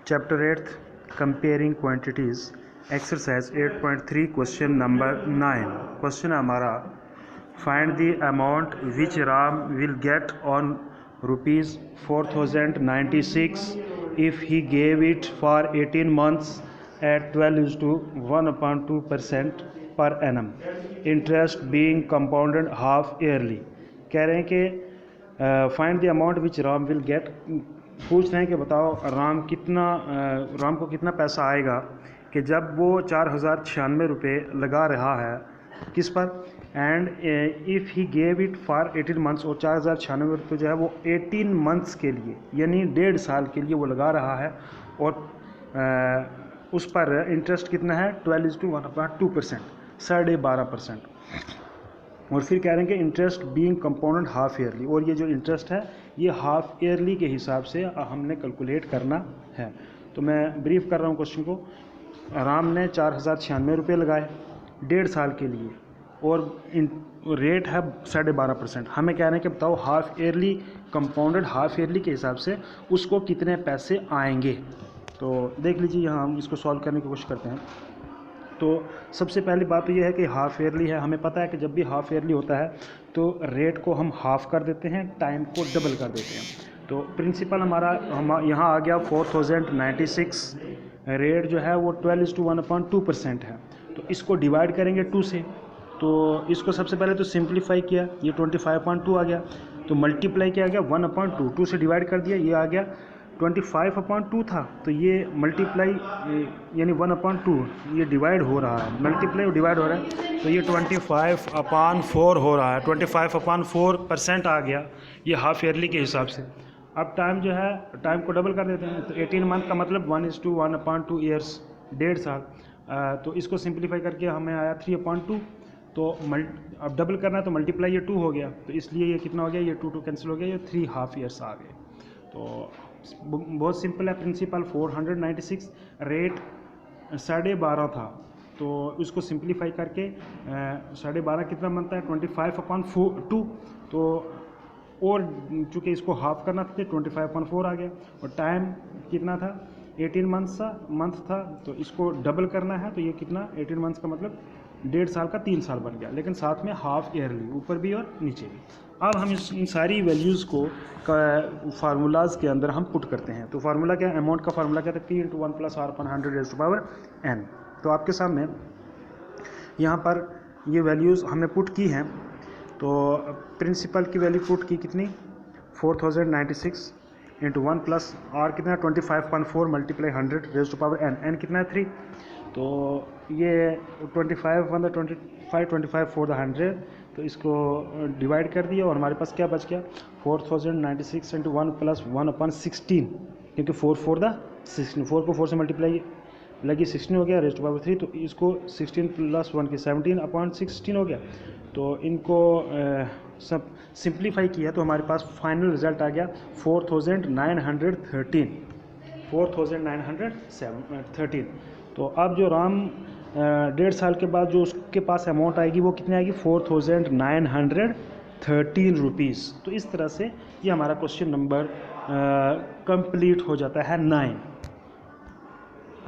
Chapter 8th, Comparing Quantities, Exercise 8.3, Question number 9. Question है हमारा, find the amount which Ram will get on rupees 4096 if he gave it for 18 months at 12:1/2% per annum, interest being compounded half yearly. कह रहे हैं कि find the amount which Ram will get, पूछ रहे हैं कि बताओ राम को कितना पैसा आएगा कि जब वो 4096 रुपये लगा रहा है किस पर, and if he gave it for 18 months, और 4096 रुपये जो है वो 18 मंथ्स के लिए यानी 1.5 साल के लिए वो लगा रहा है, और उस पर इंटरेस्ट कितना है 12:1/2%, 12.5%। और फिर कह रहे हैं कि interest being compounded half yearly, और ये जो इंटरेस्ट है ये हाफ ईयरली के हिसाब से हमने कैलकुलेट करना है। तो मैं ब्रीफ कर रहा हूँ क्वेश्चन को। राम ने 4096 रुपये लगाए 1.5 साल के लिए, और रेट है 12.5%। हमें कह रहे हैं कि बताओ half yearly, compounded half yearly के हिसाब से उसको कितने पैसे आएंगे। तो देख लीजिए, यहाँ हम इसको सॉल्व करने की कोशिश करते हैं। तो सबसे पहली बात तो ये है कि हाफ़ ईयरली है। हमें पता है कि जब भी हाफ़ ईयरली होता है तो रेट को हम हाफ़ कर देते हैं, टाइम को डबल कर देते हैं। तो प्रिंसिपल हमारा यहाँ आ गया 4096, रेट जो है वो 12:1/2% है। तो इसको डिवाइड करेंगे 2 से, तो इसको सबसे पहले तो सिंप्लीफाई किया, ये 25/2 आ गया। तो मल्टीप्लाई किया गया 1/2, 2 से डिवाइड कर दिया, ये आ गया 25/2 था। तो ये मल्टीप्लाई यानी 1/2, ये डिवाइड हो रहा है, मल्टीप्लाई डिवाइड हो रहा है, तो ये 25/4 हो रहा है। 25/4% आ गया ये हाफ ईयरली के हिसाब से। अब टाइम जो है, टाइम को डबल कर देते हैं। तो 18 मंथ का मतलब 1:1/2 ईयर्स, 1.5 साल। तो इसको सिंप्लीफाई करके हमें आया 3/2। तो अब डबल करना है तो मल्टीप्लाई ये 2 हो गया, तो इसलिए ये कितना हो गया, ये 2 कैंसिल हो गया, ये 3 हाफ ईयर्स आ गए। तो बहुत सिंपल है प्रिंसिपल। 496, रेट 12.5 था, तो उसको सिंप्लीफाई करके 12.5 कितना बनता है 25/2। तो और चूँकि इसको हाफ करना था तो 25/4 आ गया, और टाइम कितना था 18 मंथ था, तो इसको डबल करना है, तो ये कितना 18 मंथ्स का मतलब 1.5 साल का 3 साल बन गया, लेकिन साथ में हाफ ईयरली, ऊपर भी और नीचे भी। अब हम इन सारी वैल्यूज़ को फार्मूलाज के अंदर हम पुट करते हैं। तो फार्मूला क्या है, अमाउंट का फार्मूला क्या था, P × 1 + R/100⁻n। तो आपके सामने यहाँ पर ये वैल्यूज़ हमने पुट की हैं। तो प्रिंसिपल की वैल्यू पुट की कितनी, 4096 × 1 + R कितना है 25/4 × 100⁻n, n कितना है 3। तो ये 25/4 तो इसको डिवाइड कर दिया, और हमारे पास क्या बच गया 4096 × 1 + 1/16, क्योंकि 4 × 16, 4 को 4 से मल्टीप्लाई लगी 16 हो गया, (3). तो इसको 16 + 1 की 17/16 हो गया। तो इनको सब सिंप्लीफाई किया तो हमारे पास फाइनल रिजल्ट आ गया 4913। तो अब जो राम 1.5 साल के बाद जो उसके पास अमाउंट आएगी वो कितनी आएगी 4913 रुपीज़। तो इस तरह से ये हमारा क्वेश्चन नंबर कंप्लीट हो जाता है 9।